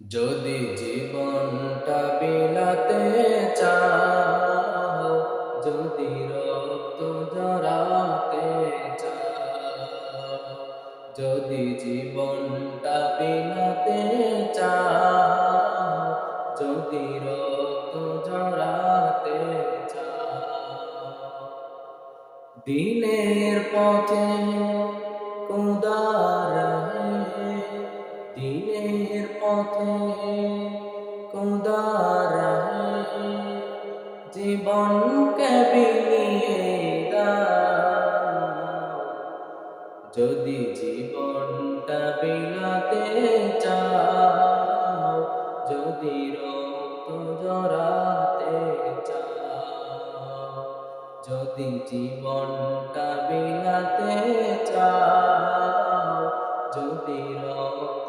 যদি জীবনটা বিলাতে চাও, যদি রক্ত জড়াতে চাও, যদি জীবনটা বিলাতে চাও, যদি রক্ত জড়াতে চাও, দিনের পথে খোদা রহে, দিনের পথে খোদা রহে, জীবনকে বিলিয়ে দাও, যদি জীবনটা বিলাতে চাও, যদি রক্ত জড়াতে চাও, যদি জীবনটা বিলাতে চাও, যদি রক্ত